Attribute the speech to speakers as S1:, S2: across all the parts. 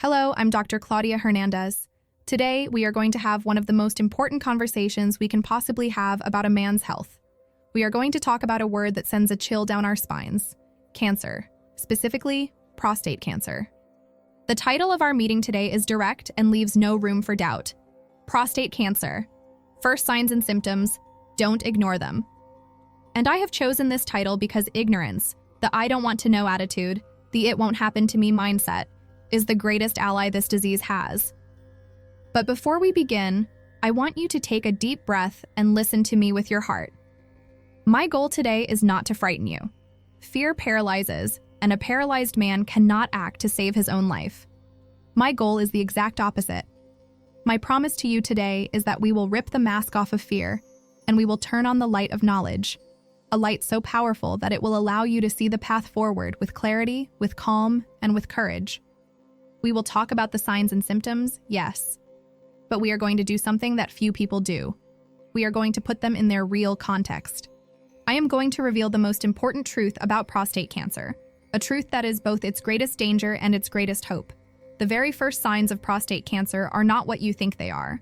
S1: Hello, I'm Dr. Claudia Hernandez. Today, we are going to have one of the most important conversations we can possibly have about a man's health. We are going to talk about a word that sends a chill down our spines: cancer, specifically prostate cancer. The title of our meeting today is direct and leaves no room for doubt. Prostate cancer. First signs and symptoms, don't ignore them. And I have chosen this title because ignorance, the I don't want to know attitude, the it won't happen to me mindset, is the greatest ally this disease has. But before we begin, I want you to take a deep breath and listen to me with your heart. My goal today is not to frighten you. Fear paralyzes, and a paralyzed man cannot act to save his own life. My goal is the exact opposite. My promise to you today is that we will rip the mask off of fear, and we will turn on the light of knowledge, a light so powerful that it will allow you to see the path forward with clarity, with calm, and with courage. We will talk about the signs and symptoms, yes, but we are going to do something that few people do. We are going to put them in their real context. I am going to reveal the most important truth about prostate cancer, a truth that is both its greatest danger and its greatest hope. The very first signs of prostate cancer are not what you think they are.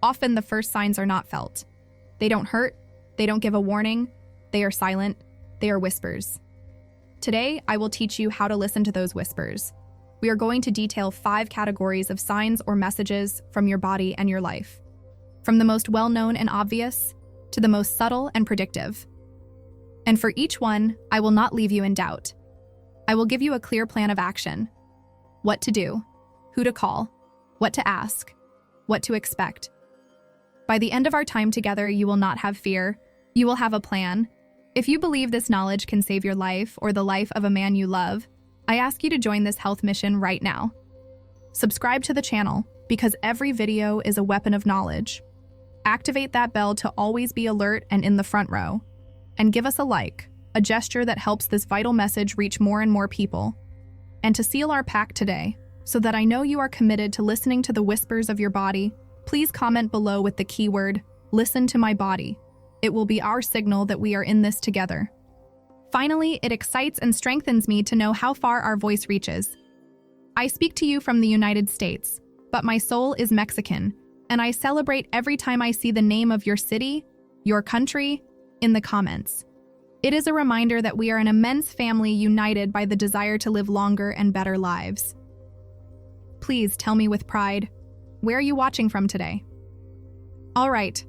S1: Often the first signs are not felt. They don't hurt, they don't give a warning, they are silent, they are whispers. Today, I will teach you how to listen to those whispers. We are going to detail 5 categories of signs or messages from your body and your life, from the most well-known and obvious to the most subtle and predictive. And for each one, I will not leave you in doubt. I will give you a clear plan of action: what to do, who to call, what to ask, what to expect. By the end of our time together, you will not have fear. You will have a plan. If you believe this knowledge can save your life or the life of a man you love, I ask you to join this health mission right now. Subscribe to the channel, because every video is a weapon of knowledge. Activate that bell to always be alert and in the front row. And give us a like, a gesture that helps this vital message reach more and more people. And to seal our pact today, so that I know you are committed to listening to the whispers of your body, please comment below with the keyword, "Listen to my body." It will be our signal that we are in this together. Finally, it excites and strengthens me to know how far our voice reaches. I speak to you from the United States, but my soul is Mexican, and I celebrate every time I see the name of your city, your country, in the comments. It is a reminder that we are an immense family united by the desire to live longer and better lives. Please tell me with pride, where are you watching from today? All right.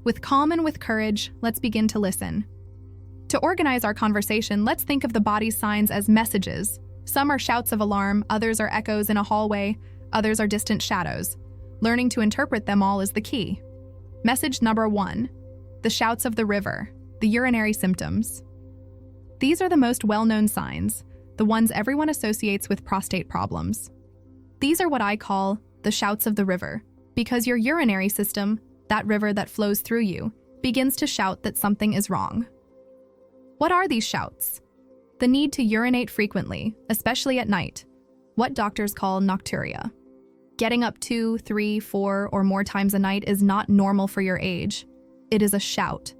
S1: With calm and with courage, let's begin to listen. To organize our conversation, let's think of the body's signs as messages. Some are shouts of alarm, others are echoes in a hallway, others are distant shadows. Learning to interpret them all is the key. Message number 1, the shouts of the river, the urinary symptoms. These are the most well-known signs, the ones everyone associates with prostate problems. These are what I call the shouts of the river, because your urinary system, that river that flows through you, begins to shout that something is wrong. What are these shouts? The need to urinate frequently, especially at night, what doctors call nocturia. Getting up 2, 3, 4, or more times a night is not normal for your age. It is a shout.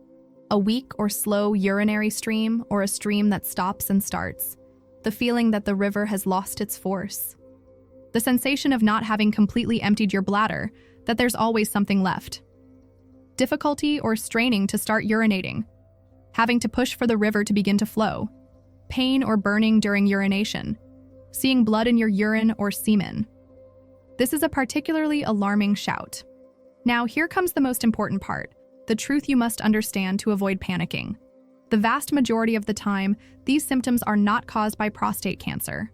S1: A weak or slow urinary stream, or a stream that stops and starts. The feeling that the river has lost its force. The sensation of not having completely emptied your bladder, that there's always something left. Difficulty or straining to start urinating. Having to push for the river to begin to flow. Pain or burning during urination. Seeing blood in your urine or semen. This is a particularly alarming shout. Now, here comes the most important part, the truth you must understand to avoid panicking. The vast majority of the time, these symptoms are not caused by prostate cancer.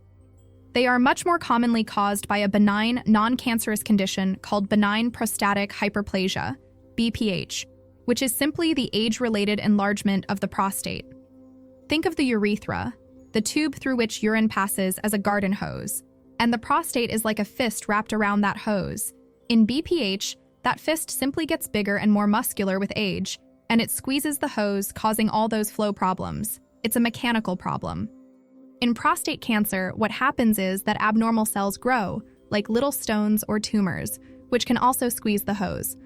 S1: They are much more commonly caused by a benign, non-cancerous condition called benign prostatic hyperplasia, BPH, which is simply the age-related enlargement of the prostate. Think of the urethra, the tube through which urine passes, as a garden hose, and the prostate is like a fist wrapped around that hose. In BPH, that fist simply gets bigger and more muscular with age, and it squeezes the hose, causing all those flow problems. It's a mechanical problem. In prostate cancer, what happens is that abnormal cells grow, like little stones or tumors, which can also squeeze the hose.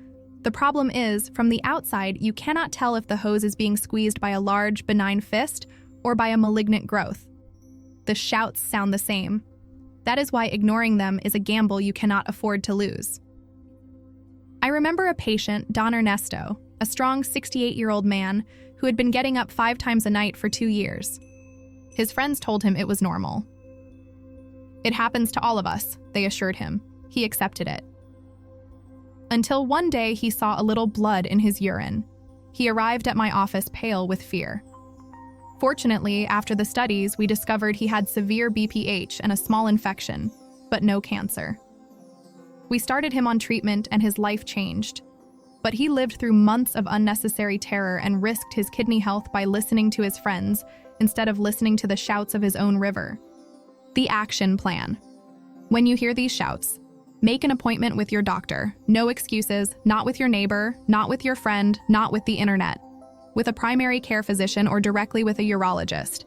S1: The problem is, from the outside, you cannot tell if the hose is being squeezed by a large, benign fist or by a malignant growth. The shouts sound the same. That is why ignoring them is a gamble you cannot afford to lose. I remember a patient, Don Ernesto, a strong 68-year-old man who had been getting up 5 times a night for 2 years. His friends told him it was normal. "It happens to all of us," they assured him. He accepted it. Until one day he saw a little blood in his urine. He arrived at my office pale with fear. Fortunately, after the studies, we discovered he had severe BPH and a small infection, but no cancer. We started him on treatment and his life changed. But he lived through months of unnecessary terror and risked his kidney health by listening to his friends instead of listening to the shouts of his own river. The action plan. When you hear these shouts, make an appointment with your doctor. No excuses, not with your neighbor, not with your friend, not with the internet. With a primary care physician or directly with a urologist.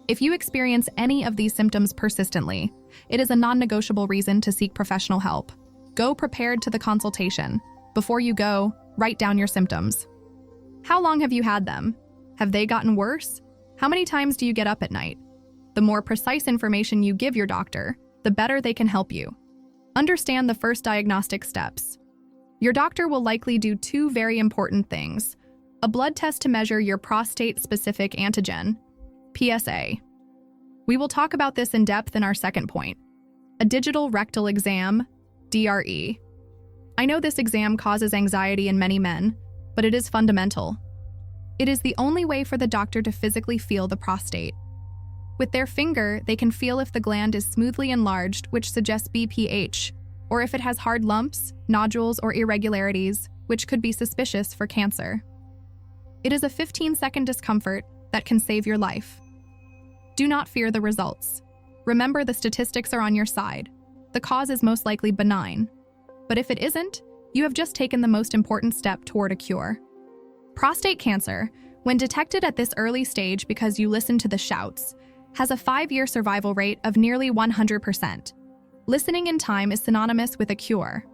S1: If you experience any of these symptoms persistently, it is a non-negotiable reason to seek professional help. Go prepared to the consultation. Before you go, write down your symptoms. How long have you had them? Have they gotten worse? How many times do you get up at night? The more precise information you give your doctor, the better they can help you. Understand the first diagnostic steps. Your doctor will likely do 2 very important things: a blood test to measure your prostate-specific antigen, PSA. We will talk about this in depth in our second point. A digital rectal exam, DRE. I know this exam causes anxiety in many men, but it is fundamental. It is the only way for the doctor to physically feel the prostate. With their finger, they can feel if the gland is smoothly enlarged, which suggests BPH, or if it has hard lumps, nodules, or irregularities, which could be suspicious for cancer. It is a 15-second discomfort that can save your life. Do not fear the results. Remember, the statistics are on your side. The cause is most likely benign. But if it isn't, you have just taken the most important step toward a cure. Prostate cancer, when detected at this early stage because you listen to the shouts, has a 5-year survival rate of nearly 100%. Listening in time is synonymous with a cure.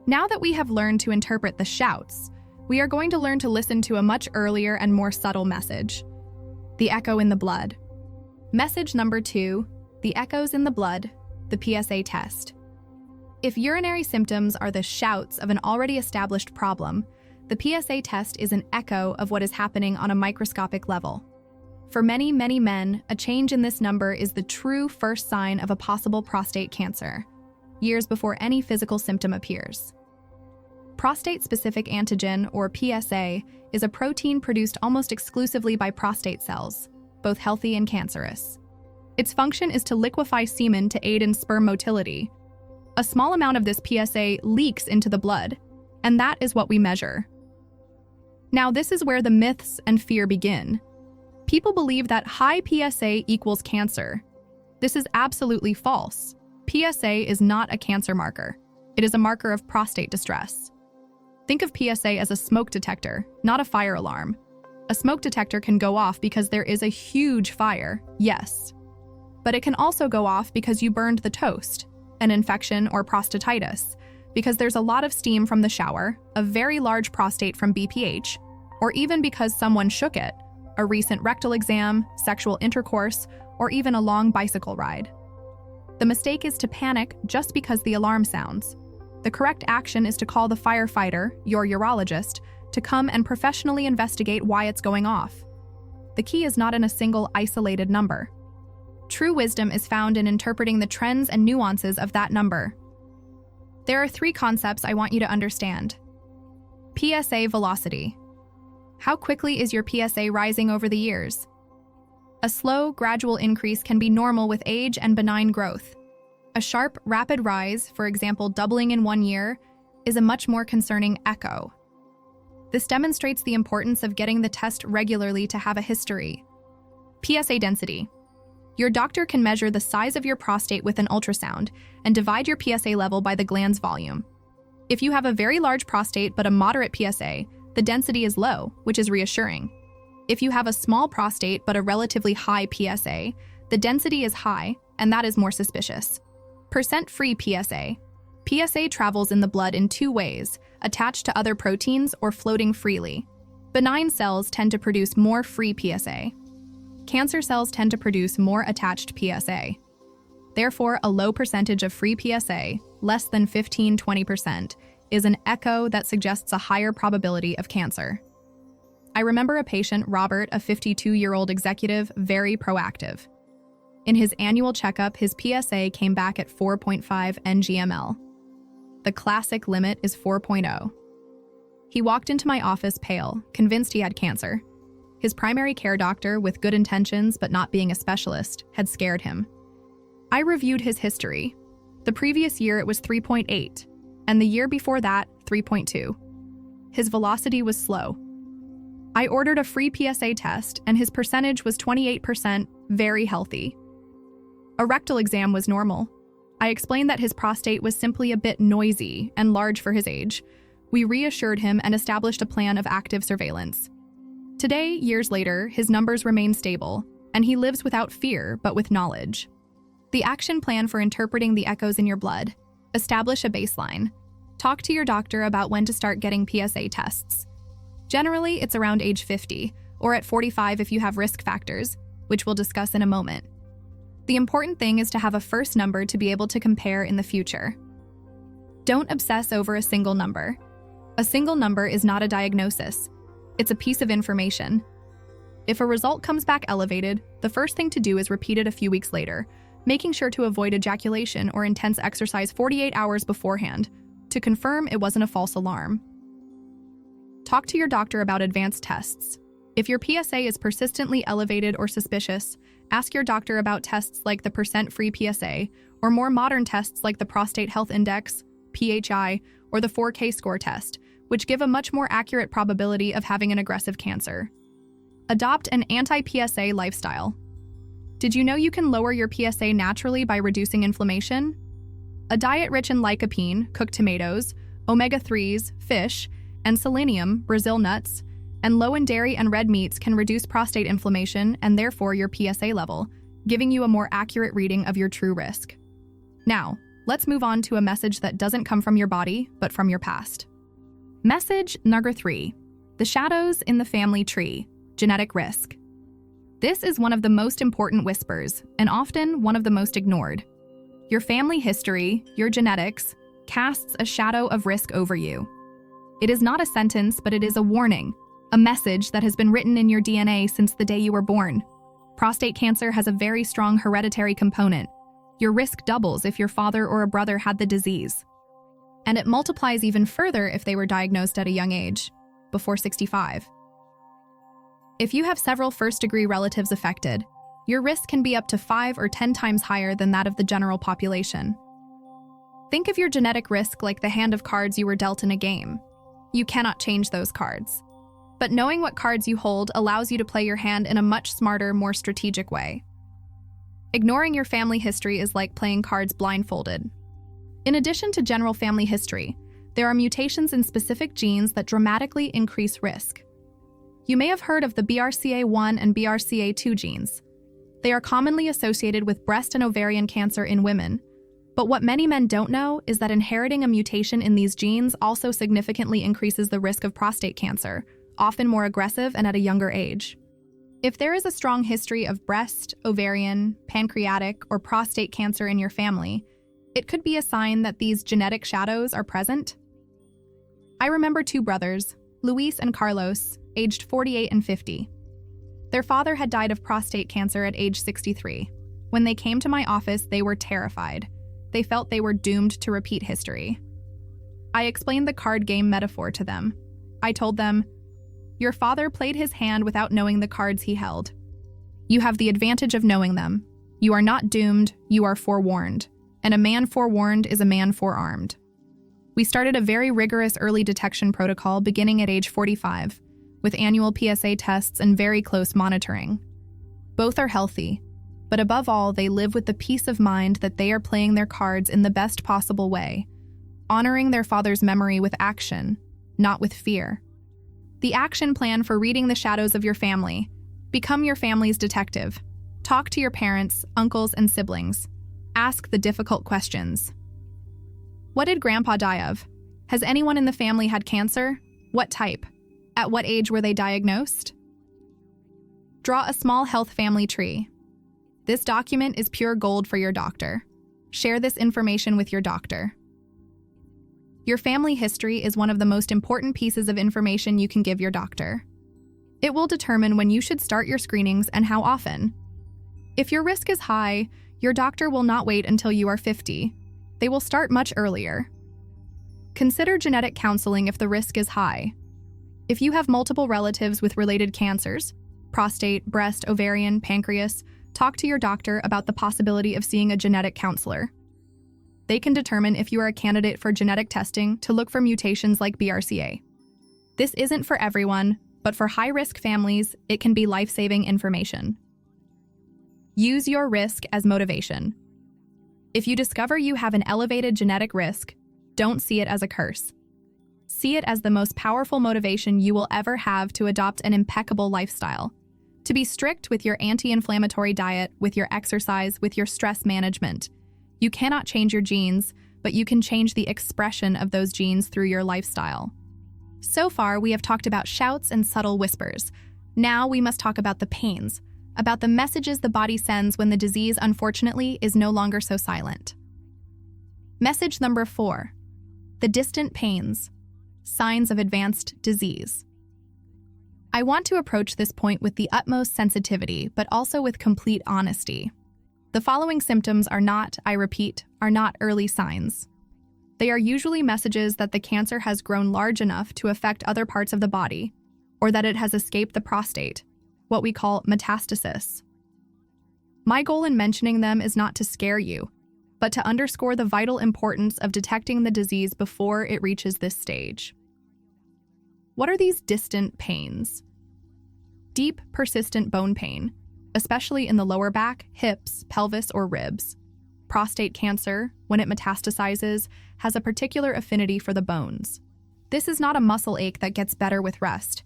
S1: Now that we have learned to interpret the shouts, we are going to learn to listen to a much earlier and more subtle message: the echo in the blood. Message number 2, the echoes in the blood, the PSA test. If urinary symptoms are the shouts of an already established problem, the PSA test is an echo of what is happening on a microscopic level. For many, many men, a change in this number is the true first sign of a possible prostate cancer, years before any physical symptom appears. Prostate-specific antigen, or PSA, is a protein produced almost exclusively by prostate cells, both healthy and cancerous. Its function is to liquefy semen to aid in sperm motility. A small amount of this PSA leaks into the blood, and that is what we measure. Now, this is where the myths and fear begin. People believe that high PSA equals cancer. This is absolutely false. PSA is not a cancer marker. It is a marker of prostate distress. Think of PSA as a smoke detector, not a fire alarm. A smoke detector can go off because there is a huge fire, yes. But it can also go off because you burned the toast, an infection or prostatitis, because there's a lot of steam from the shower, a very large prostate from BPH, or even because someone shook it, a recent rectal exam, sexual intercourse, or even a long bicycle ride. The mistake is to panic just because the alarm sounds. The correct action is to call the firefighter, your urologist, to come and professionally investigate why it's going off. The key is not in a single isolated number. True wisdom is found in interpreting the trends and nuances of that number. There are 3 concepts I want you to understand. PSA velocity. How quickly is your PSA rising over the years? A slow, gradual increase can be normal with age and benign growth. A sharp, rapid rise, for example, doubling in 1 year, is a much more concerning echo. This demonstrates the importance of getting the test regularly to have a history. PSA density. Your doctor can measure the size of your prostate with an ultrasound and divide your PSA level by the gland's volume. If you have a very large prostate but a moderate PSA, the density is low, which is reassuring. If you have a small prostate but a relatively high PSA, the density is high, and that is more suspicious. Percent-free PSA. PSA travels in the blood in 2 ways, attached to other proteins or floating freely. Benign cells tend to produce more free PSA. Cancer cells tend to produce more attached PSA. Therefore, a low percentage of free PSA, less than 15–20%, is an echo that suggests a higher probability of cancer. I remember a patient, Robert, a 52-year-old executive, very proactive. In his annual checkup, his PSA came back at 4.5 ng/ml. The classic limit is 4.0. He walked into my office pale, convinced he had cancer. His primary care doctor, with good intentions but not being a specialist, had scared him. I reviewed his history. The previous year it was 3.8, and the year before that, 3.2. His velocity was slow. I ordered a free PSA test, and his percentage was 28%, very healthy. A rectal exam was normal. I explained that his prostate was simply a bit noisy and large for his age. We reassured him and established a plan of active surveillance. Today, years later, his numbers remain stable, and he lives without fear but with knowledge. The action plan for interpreting the echoes in your blood: establish a baseline. Talk to your doctor about when to start getting PSA tests. Generally, it's around age 50, or at 45 if you have risk factors, which we'll discuss in a moment. The important thing is to have a first number to be able to compare in the future. Don't obsess over a single number. A single number is not a diagnosis. It's a piece of information. If a result comes back elevated, the first thing to do is repeat it a few weeks later, making sure to avoid ejaculation or intense exercise 48 hours beforehand to confirm it wasn't a false alarm. Talk to your doctor about advanced tests. If your PSA is persistently elevated or suspicious, ask your doctor about tests like the % free PSA, or more modern tests like the Prostate Health Index, PHI, or the 4K score test, which give a much more accurate probability of having an aggressive cancer. Adopt an anti-PSA lifestyle. Did you know you can lower your PSA naturally by reducing inflammation? A diet rich in lycopene, cooked tomatoes, omega-3s, fish, and selenium, Brazil nuts, and low in dairy and red meats can reduce prostate inflammation and therefore your PSA level, giving you a more accurate reading of your true risk. Now, let's move on to a message that doesn't come from your body, but from your past. Message number 3: the shadows in the family tree, genetic risk. This is one of the most important whispers, and often one of the most ignored. Your family history, your genetics, casts a shadow of risk over you. It is not a sentence, but it is a warning, a message that has been written in your DNA since the day you were born. Prostate cancer has a very strong hereditary component. Your risk doubles if your father or a brother had the disease. And it multiplies even further if they were diagnosed at a young age, before 65. If you have several first-degree relatives affected, your risk can be up to 5 or 10 times higher than that of the general population. Think of your genetic risk like the hand of cards you were dealt in a game. You cannot change those cards. But knowing what cards you hold allows you to play your hand in a much smarter, more strategic way. Ignoring your family history is like playing cards blindfolded. In addition to general family history, there are mutations in specific genes that dramatically increase risk. You may have heard of the BRCA1 and BRCA2 genes. They are commonly associated with breast and ovarian cancer in women. But what many men don't know is that inheriting a mutation in these genes also significantly increases the risk of prostate cancer, often more aggressive and at a younger age. If there is a strong history of breast, ovarian, pancreatic, or prostate cancer in your family, it could be a sign that these genetic shadows are present. I remember 2 brothers, Luis and Carlos, aged 48 and 50. Their father had died of prostate cancer at age 63. When they came to my office, they were terrified. They felt they were doomed to repeat history. I explained the card game metaphor to them. I told them, "Your father played his hand without knowing the cards he held. You have the advantage of knowing them. You are not doomed, you are forewarned. And a man forewarned is a man forearmed." We started a very rigorous early detection protocol beginning at age 45, with annual PSA tests and very close monitoring. Both are healthy, but above all, they live with the peace of mind that they are playing their cards in the best possible way, honoring their father's memory with action, not with fear. The action plan for reading the shadows of your family: become your family's detective. Talk to your parents, uncles, and siblings. Ask the difficult questions. What did Grandpa die of? Has anyone in the family had cancer? What type? At what age were they diagnosed? Draw a small health family tree. This document is pure gold for your doctor. Share this information with your doctor. Your family history is one of the most important pieces of information you can give your doctor. It will determine when you should start your screenings and how often. If your risk is high, your doctor will not wait until you are 50. They will start much earlier. Consider genetic counseling if the risk is high. If you have multiple relatives with related cancers, prostate, breast, ovarian, pancreas, talk to your doctor about the possibility of seeing a genetic counselor. They can determine if you are a candidate for genetic testing to look for mutations like BRCA. This isn't for everyone, but for high-risk families, it can be life-saving information. Use your risk as motivation. If you discover you have an elevated genetic risk, don't see it as a curse. See it as the most powerful motivation you will ever have to adopt an impeccable lifestyle. To be strict with your anti-inflammatory diet, with your exercise, with your stress management. You cannot change your genes, but you can change the expression of those genes through your lifestyle. So far, we have talked about shouts and subtle whispers. Now we must talk about the pains, about the messages the body sends when the disease, unfortunately, is no longer so silent. Message number 4. The distant pains. Signs of advanced disease. I want to approach this point with the utmost sensitivity, but also with complete honesty. The following symptoms are not, I repeat, are not early signs. They are usually messages that the cancer has grown large enough to affect other parts of the body, or that it has escaped the prostate, what we call metastasis. My goal in mentioning them is not to scare you, but to underscore the vital importance of detecting the disease before it reaches this stage. What are these distant pains? Deep, persistent bone pain, especially in the lower back, hips, pelvis, or ribs. Prostate cancer, when it metastasizes, has a particular affinity for the bones. This is not a muscle ache that gets better with rest.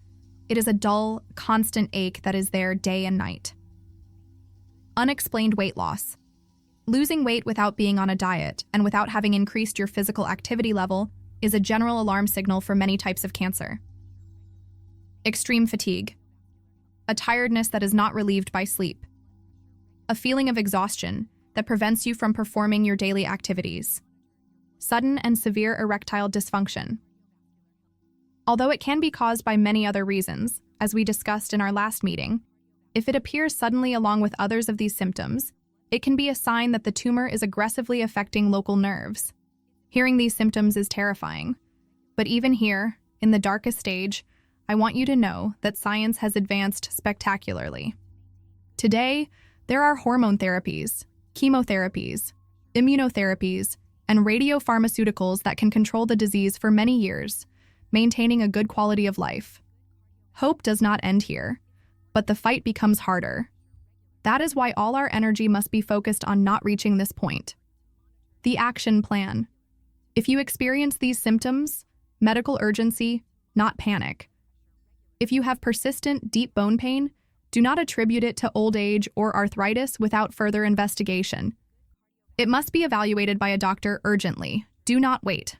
S1: It is a dull, constant ache that is there day and night. Unexplained weight loss. Losing weight without being on a diet and without having increased your physical activity level is a general alarm signal for many types of cancer. Extreme fatigue. A tiredness that is not relieved by sleep. A feeling of exhaustion that prevents you from performing your daily activities. Sudden and severe erectile dysfunction. Although it can be caused by many other reasons, as we discussed in our last meeting, if it appears suddenly along with others of these symptoms, it can be a sign that the tumor is aggressively affecting local nerves. Hearing these symptoms is terrifying. But even here, in the darkest stage, I want you to know that science has advanced spectacularly. Today, there are hormone therapies, chemotherapies, immunotherapies, and radiopharmaceuticals that can control the disease for many years, maintaining a good quality of life. Hope does not end here, but the fight becomes harder. That is why all our energy must be focused on not reaching this point. The action plan. If you experience these symptoms, medical urgency, not panic. If you have persistent, deep bone pain, do not attribute it to old age or arthritis without further investigation. It must be evaluated by a doctor urgently. Do not wait.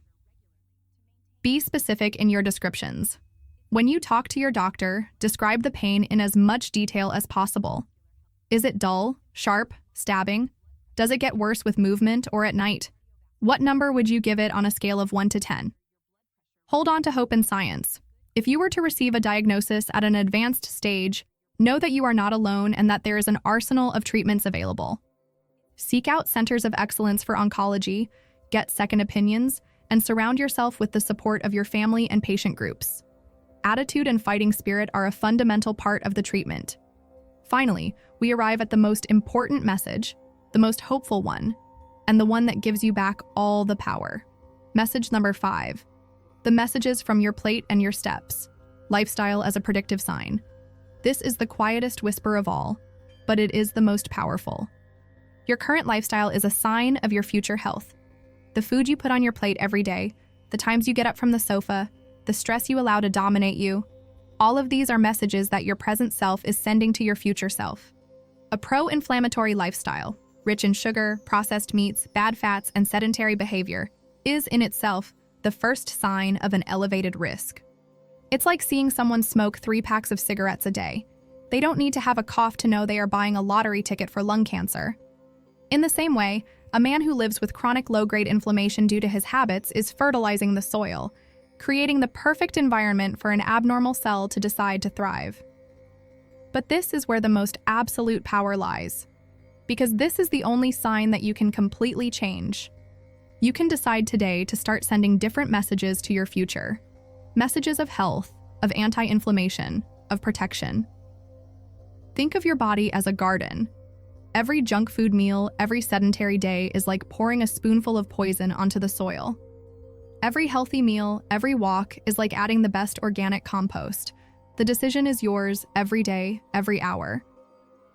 S1: Be specific in your descriptions. When you talk to your doctor, describe the pain in as much detail as possible. Is it dull, sharp, stabbing? Does it get worse with movement or at night? What number would you give it on a scale of 1 to 10? Hold on to hope in science. If you were to receive a diagnosis at an advanced stage, know that you are not alone and that there is an arsenal of treatments available. Seek out centers of excellence for oncology, get second opinions, and surround yourself with the support of your family and patient groups. Attitude and fighting spirit are a fundamental part of the treatment. Finally, we arrive at the most important message, the most hopeful one, and the one that gives you back all the power. Message number 5. The messages from your plate and your steps. Lifestyle as a predictive sign. This is the quietest whisper of all, but it is the most powerful. Your current lifestyle is a sign of your future health. The food you put on your plate every day, the times you get up from the sofa, the stress you allow to dominate you, all of these are messages that your present self is sending to your future self. A pro-inflammatory lifestyle, rich in sugar, processed meats, bad fats, and sedentary behavior, is in itself the first sign of an elevated risk. It's like seeing someone smoke 3 packs of cigarettes a day. They don't need to have a cough to know they are buying a lottery ticket for lung cancer. In the same way, A man who lives with chronic low-grade inflammation due to his habits is fertilizing the soil, creating the perfect environment for an abnormal cell to decide to thrive. But this is where the most absolute power lies, because this is the only sign that you can completely change. You can decide today to start sending different messages to your future. Messages of health, of anti-inflammation, of protection. Think of your body as a garden. Every junk food meal, every sedentary day is like pouring a spoonful of poison onto the soil. Every healthy meal, every walk is like adding the best organic compost. The decision is yours every day, every hour.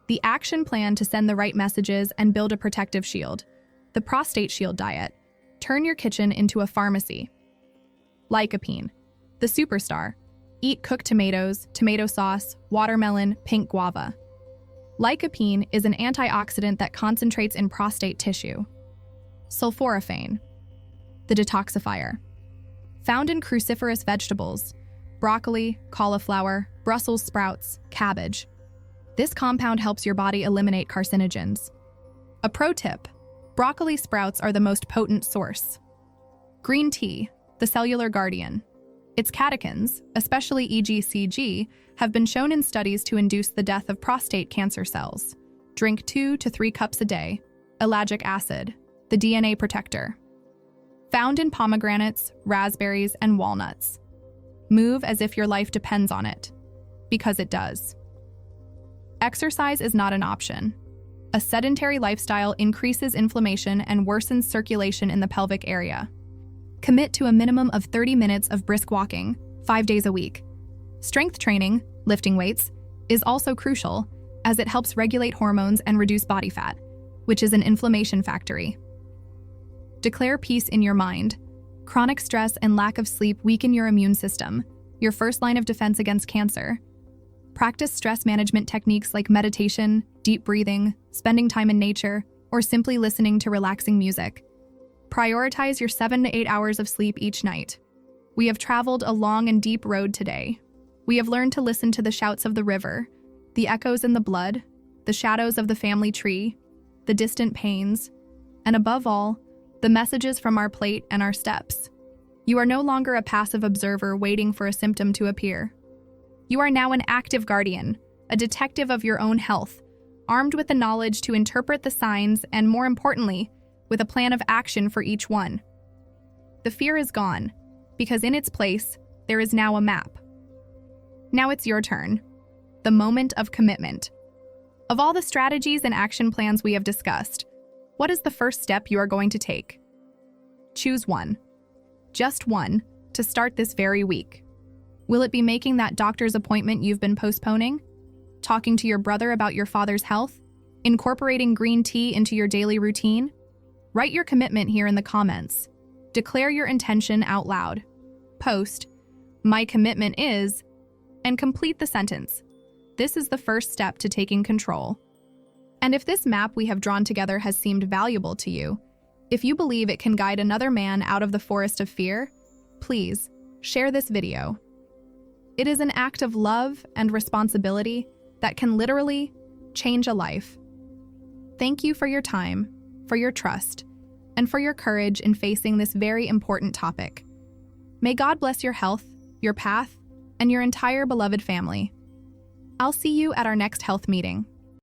S1: The action plan to send the right messages and build a protective shield. The Prostate Shield Diet. Turn your kitchen into a pharmacy. Lycopene. The superstar. Eat cooked tomatoes, tomato sauce, watermelon, pink guava. Lycopene is an antioxidant that concentrates in prostate tissue. Sulforaphane. The detoxifier. Found in cruciferous vegetables, broccoli, cauliflower, Brussels sprouts, cabbage. This compound helps your body eliminate carcinogens. A pro tip: broccoli sprouts are the most potent source. Green tea, the cellular guardian. Its catechins, especially EGCG, have been shown in studies to induce the death of prostate cancer cells. Drink 2 to 3 cups a day. Ellagic acid, the DNA protector. Found in pomegranates, raspberries, and walnuts. Move as if your life depends on it, because it does. Exercise is not an option. A sedentary lifestyle increases inflammation and worsens circulation in the pelvic area. Commit to a minimum of 30 minutes of brisk walking, 5 days a week. Strength training, lifting weights, is also crucial as it helps regulate hormones and reduce body fat, which is an inflammation factory. Declare peace in your mind. Chronic stress and lack of sleep weaken your immune system, your first line of defense against cancer. Practice stress management techniques like meditation, deep breathing, spending time in nature, or simply listening to relaxing music. Prioritize your 7 to 8 hours of sleep each night. We have traveled a long and deep road today. We have learned to listen to the shouts of the river, the echoes in the blood, the shadows of the family tree, the distant pains, and above all, the messages from our plate and our steps. You are no longer a passive observer waiting for a symptom to appear. You are now an active guardian, a detective of your own health, armed with the knowledge to interpret the signs and, more importantly, with a plan of action for each one. The fear is gone, because in its place, there is now a map. Now it's your turn. The moment of commitment. Of all the strategies and action plans we have discussed, what is the first step you are going to take? Choose one. Just one, to start this very week. Will it be making that doctor's appointment you've been postponing? Talking to your brother about your father's health? Incorporating green tea into your daily routine? Write your commitment here in the comments. Declare your intention out loud. Post, "My commitment is," and complete the sentence. This is the first step to taking control. And if this map we have drawn together has seemed valuable to you, if you believe it can guide another man out of the forest of fear, please share this video. It is an act of love and responsibility that can literally change a life. Thank you for your time, for your trust, and for your courage in facing this very important topic. May God bless your health, your path, and your entire beloved family. I'll see you at our next health meeting.